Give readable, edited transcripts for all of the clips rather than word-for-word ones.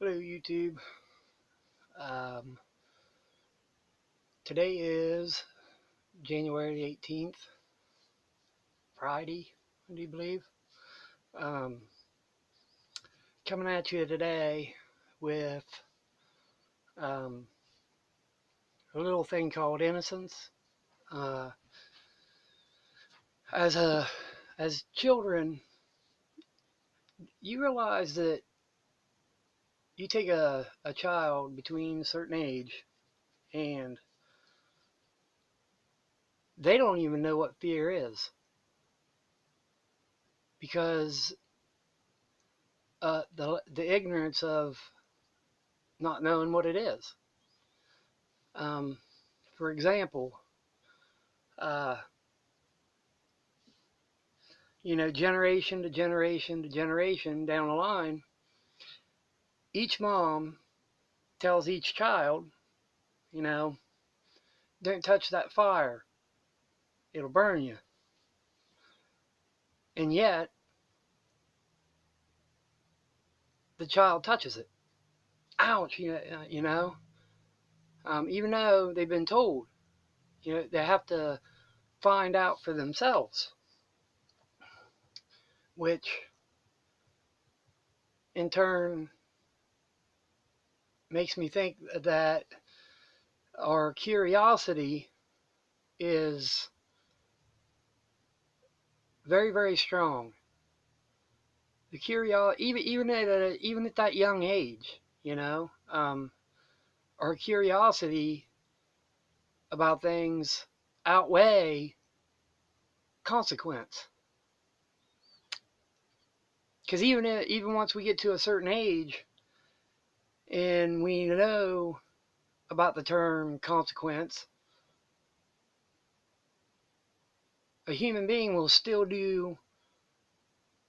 Hello, YouTube. Um, Today is January 18th, Friday, do you believe? Um, Coming at you today with um, a little thing called Innocence. Uh, as a as children, you realize that you take a child between a certain age and they don't even know what fear is because the ignorance of not knowing what it is. Um, for example, uh, generation to generation to generation down the line, each mom tells each child, you know, don't touch that fire, it'll burn you. And yet, the child touches it. Ouch, even though they've been told, they have to find out for themselves, which in turn makes me think that our curiosity is very, very strong. The curiosity, even at that young age, our curiosity about things outweigh consequence. Because even once we get to a certain age and we know about the term consequence, a human being will still do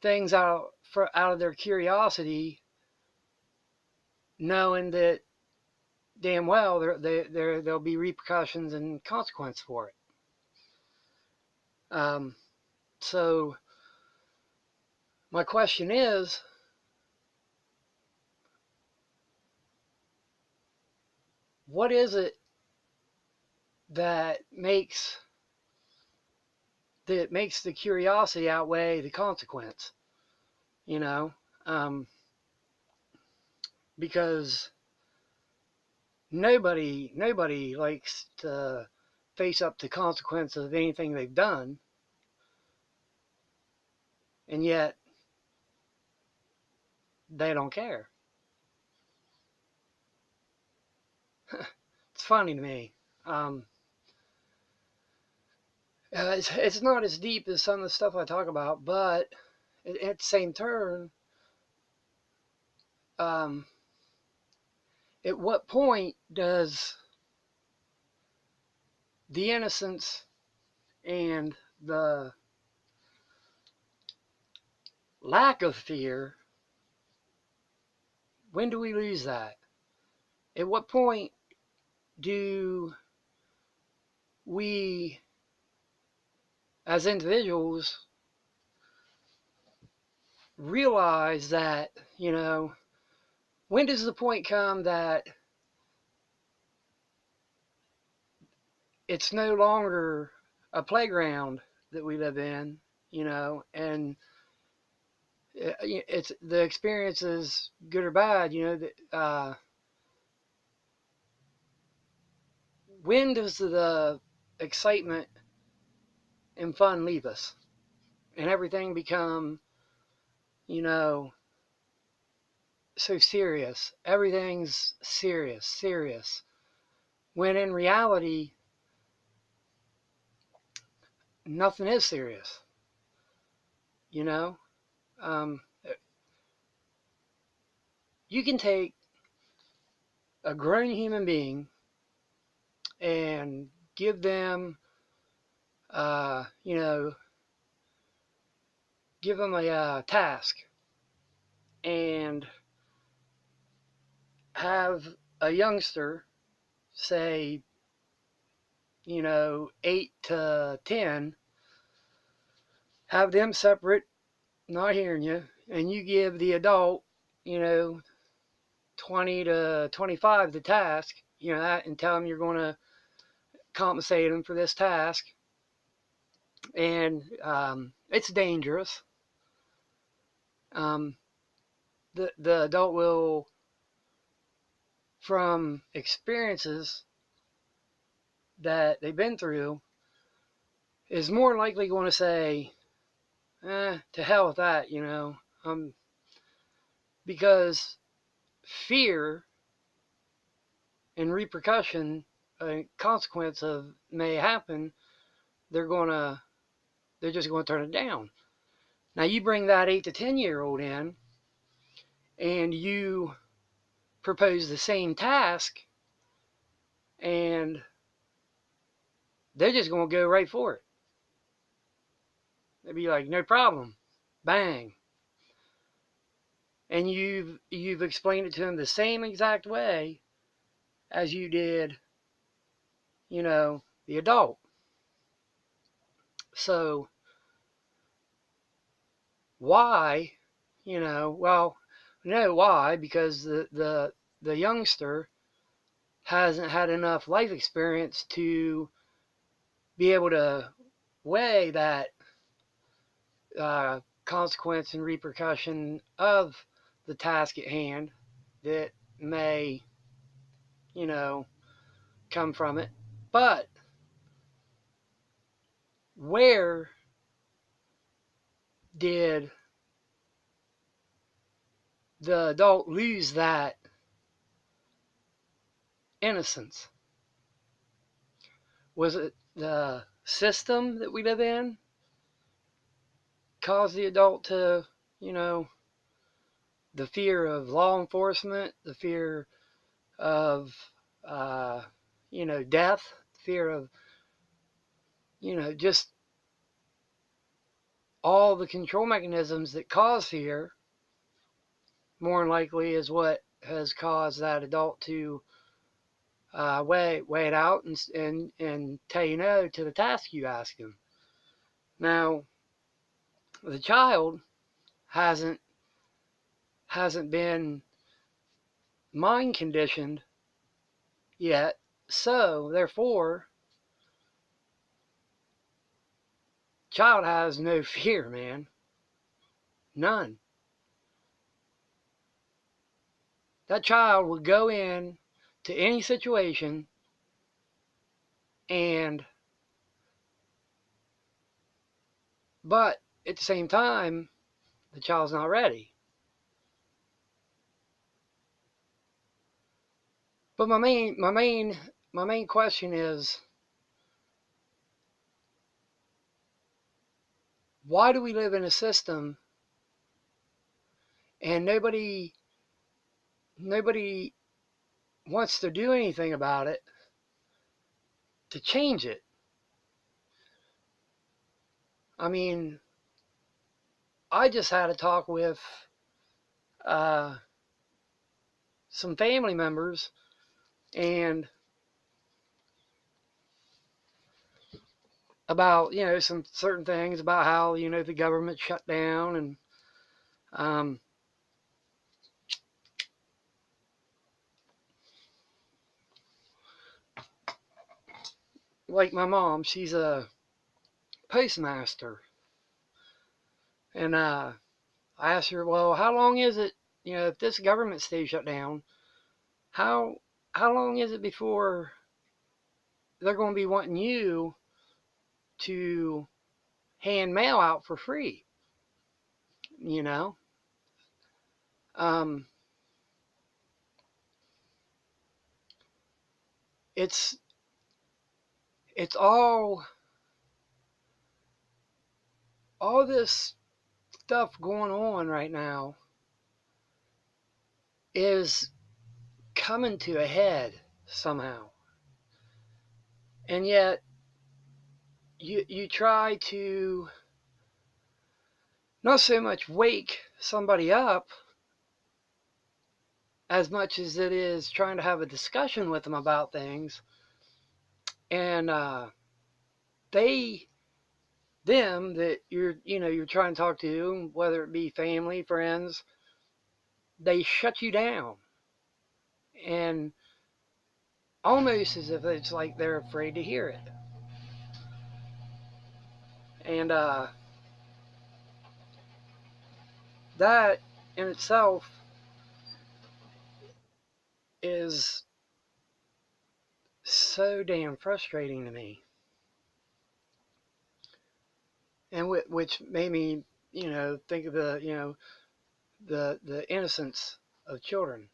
things out of their curiosity, knowing that damn well there'll be repercussions and consequence for it. So my question is, what is it that makes the curiosity outweigh the consequence? You know, um, because nobody likes to face up to consequences of anything they've done, and yet they don't care. It's funny to me. It's not as deep as some of the stuff I talk about, but at the same turn, um, at what point does the innocence and the lack of fear, when do we lose that? At what point do we, as individuals, realize that, when does the point come that it's no longer a playground that we live in, and it's the experience is good or bad, when does the excitement and fun leave us and everything become, you know, so serious? Everything's serious. When in reality, nothing is serious, you know? Um, you can take a grown human being and give them, uh, you know, give them a task and have a youngster, say, 8 to 10, have them separate, not hearing you, and you give the adult, you know, 20 to 25 the task, and tell them you're going to compensate them for this task. And it's dangerous. Um, the adult will, from experiences that they've been through, is more likely going to say, to hell with that, because fear and repercussion, consequence of may happen, they're just going to turn it down. Now you bring that 8 to 10-year-old in, and you propose the same task, and they're just going to go right for it. They'd be like, no problem, bang. And you've explained it to them the same exact way as you did, the adult. So why, well, no, why? Because the youngster hasn't had enough life experience to be able to weigh that consequence and repercussion of the task at hand that may, come from it. But where did the adult lose that innocence? Was it the system that we live in caused the adult to, the fear of law enforcement, the fear of, death, fear of, just all the control mechanisms that cause fear, more than likely is what has caused that adult to weigh it out and tell you no to the task you ask him. Now, the child hasn't been mind conditioned yet, so therefore, child has no fear, man. None. That child would go in to any situation but at the same time, the child's not ready. But my main question is, why do we live in a system and nobody wants to do anything about it to change it? I mean, I just had a talk with some family members, and about some certain things about how the government shut down, and like my mom, she's a postmaster, and I asked her, well, how long is it, if this government stays shut down, how long is it before they're going to be wanting you to hand mail out for free? Um, it's all this stuff going on right now is coming to a head somehow, and yet you try to not so much wake somebody up as much as it is trying to have a discussion with them about things, and them that you're trying to talk to, whether it be family, friends, they shut you down. and almost as if it's like they're afraid to hear it. And that in itself is so damn frustrating to me. And which made me, think of the innocence of children.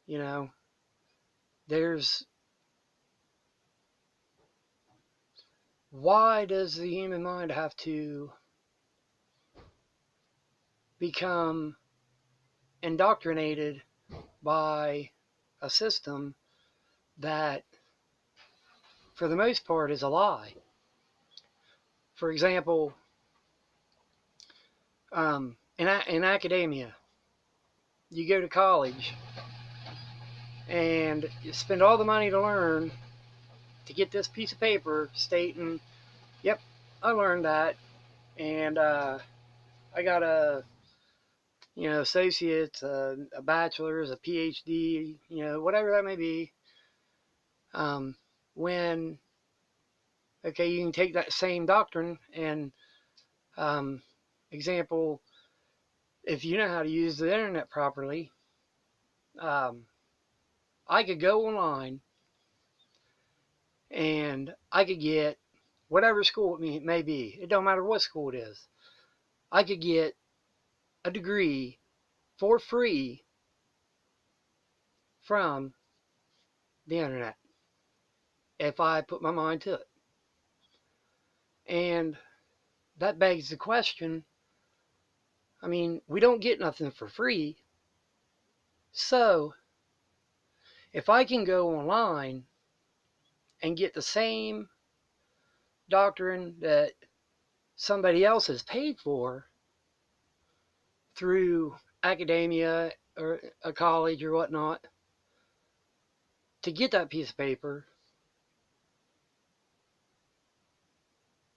You know, there's why does the human mind have to become indoctrinated by a system that, for the most part, is a lie? For example, in academia, you go to college and you spend all the money to learn to get this piece of paper stating, "Yep, I learned that, and I got a associate's, a bachelor's, a PhD, whatever that may be." Um, when okay, you can take that same doctrine and um, example, if you know how to use the internet properly, um, I could go online and I could get whatever school it may be. It don't matter what school it is. I could get a degree for free from the internet if I put my mind to it. And that begs the question, I mean, we don't get nothing for free. So if I can go online and get the same doctrine that somebody else has paid for through academia or a college or whatnot, to get that piece of paper,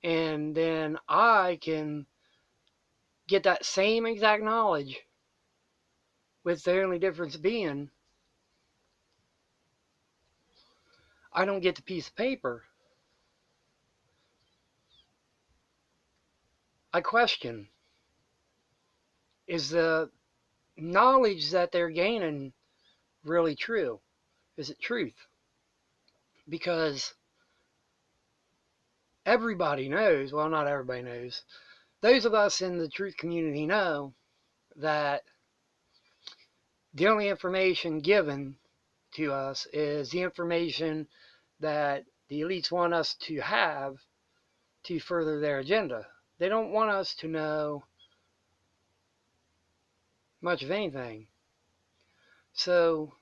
and then I can get that same exact knowledge, with the only difference being I don't get the piece of paper. I question, is the knowledge that they're gaining really true? Is it truth? Because everybody knows, well, not everybody knows, those of us in the truth community know that the only information given to us is the information that the elites want us to have to further their agenda. They don't want us to know much of anything. So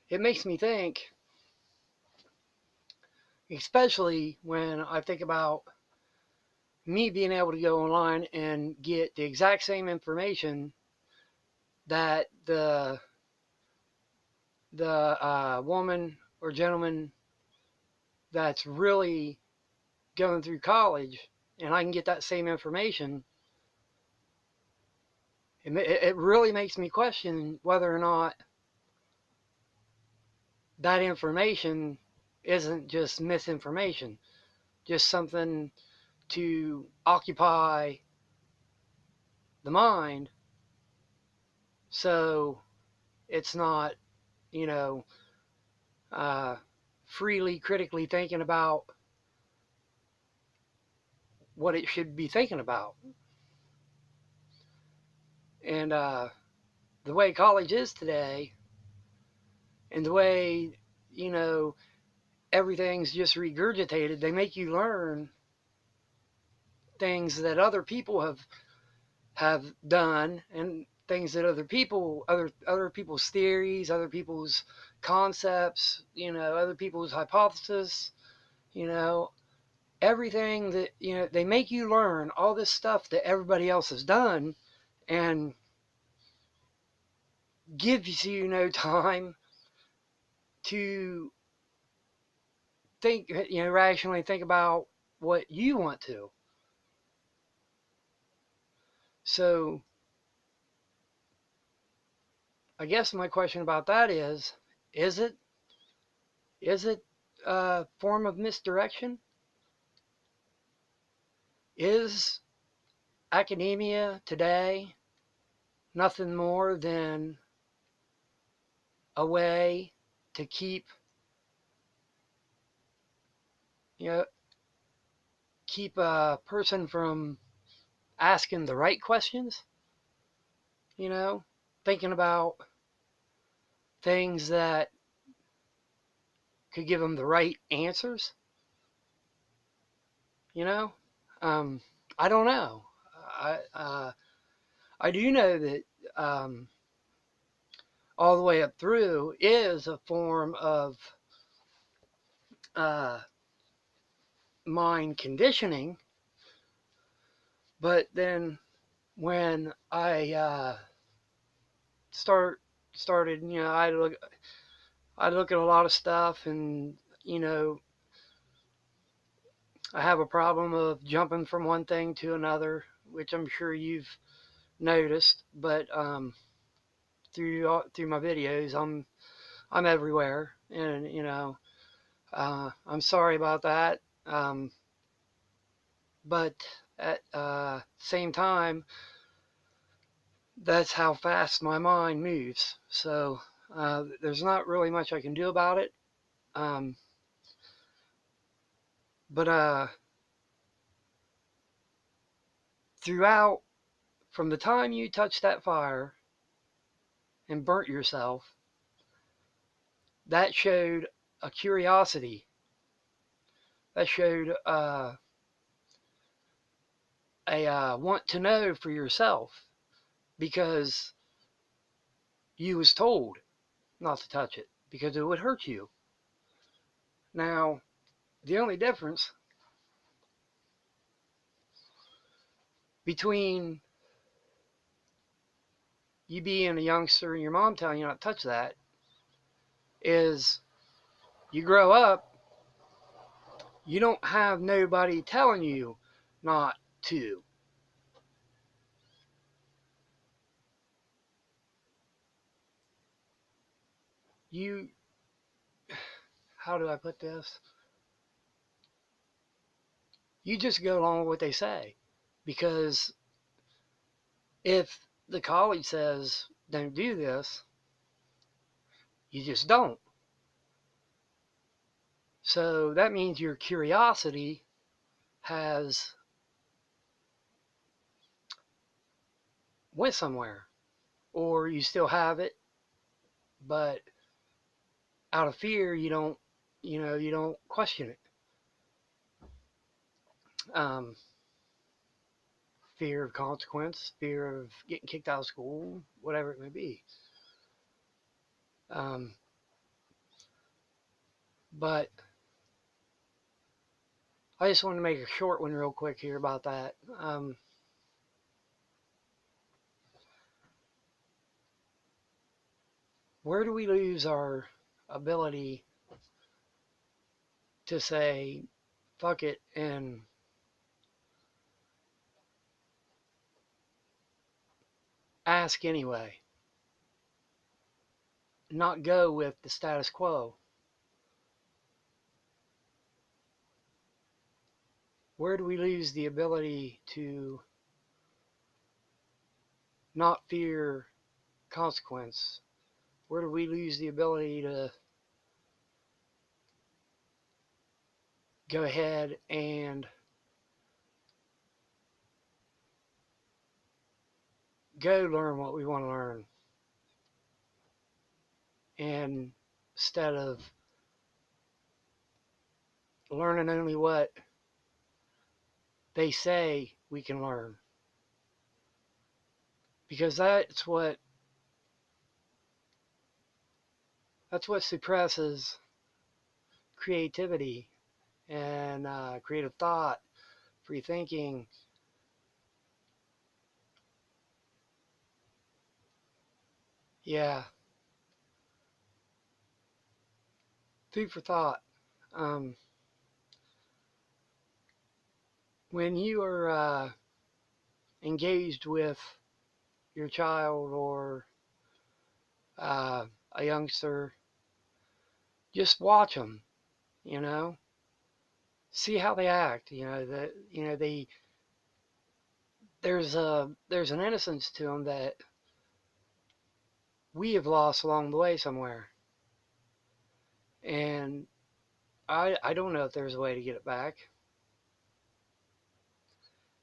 it makes me think, especially when I think about me being able to go online and get the exact same information that the woman or gentleman that's really going through college, and I can get that same information. It really makes me question whether or not that information isn't just misinformation, just something to occupy the mind, so it's not, you know, uh, freely critically thinking about what it should be thinking about. And the way college is today, and the way, you know, everything's just regurgitated, they make you learn things that other people have done, and things that other people's theories, other people's concepts, other people's hypotheses, you know, everything that, they make you learn all this stuff that everybody else has done, and gives you no time to think, rationally think about what you want to. So I guess my question about that is it a form of misdirection? Is academia today nothing more than a way to you know keep a person from asking the right questions? You know, thinking about things that could give them the right answers. You know, um, I don't know. I do know that all the way up through is a form of uh, mind conditioning. But then when I started, I look at a lot of stuff, and you know, I have a problem of jumping from one thing to another, which I'm sure you've noticed. But through my videos, I'm everywhere, and I'm sorry about that. But at same time, that's how fast my mind moves. So there's not really much I can do about it. Um, but throughout, from the time you touched that fire and burnt yourself, that showed a curiosity. That showed a want to know for yourself, because you was told not to touch it because it would hurt you. Now, the only difference between you being a youngster and your mom telling you not to touch that is you grow up, you don't have nobody telling you not to. You, how do I put this? You just go along with what they say. Because if the college says don't do this, you just don't. So that means your curiosity has went somewhere, or you still have it, but out of fear you don't question it. Um, Fear of consequence, fear of getting kicked out of school, whatever it may be. Um, but I just want to make a short one real quick here about that. Where do we lose our ability to say fuck it and ask anyway, not go with the status quo? Where do we lose the ability to not fear consequence? Where do we lose the ability to go ahead and go learn what we want to learn, and instead of learning only what they say we can learn? Because that's what suppresses creativity and creative thought, free thinking. Yeah, food for thought. Um, when you are engaged with your child or a youngster, just watch them, you know, see how they act. There's an innocence to them that we have lost along the way somewhere, and I don't know if there's a way to get it back.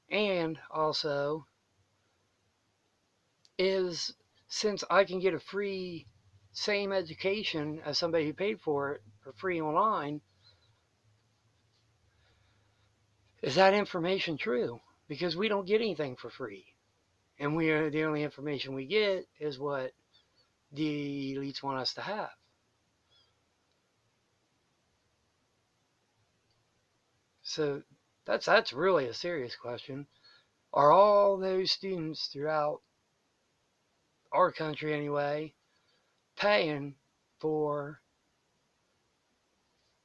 And also, is since I can get a free same education as somebody who paid for it for free online, is that information true? Because we don't get anything for free, and the only information we get is what the elites want us to have. So that's really a serious question. Are all those students throughout our country anyway paying for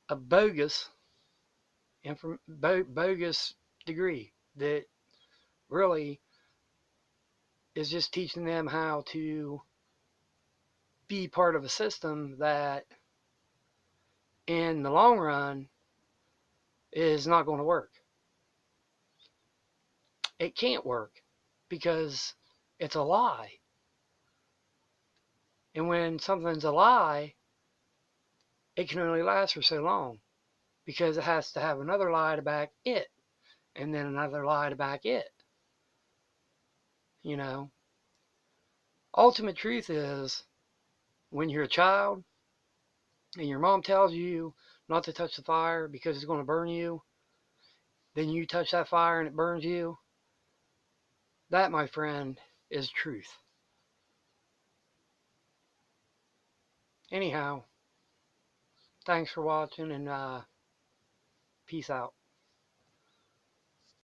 a bogus degree that really is just teaching them how to be part of a system that in the long run is not going to work? It can't work because it's a lie. And when something's a lie, it can only last for so long because it has to have another lie to back it, and then another lie to back it. You know, ultimate truth is when you're a child and your mom tells you not to touch the fire because it's going to burn you, then you touch that fire and it burns you. That, my friend, is truth. Anyhow, thanks for watching, and peace out.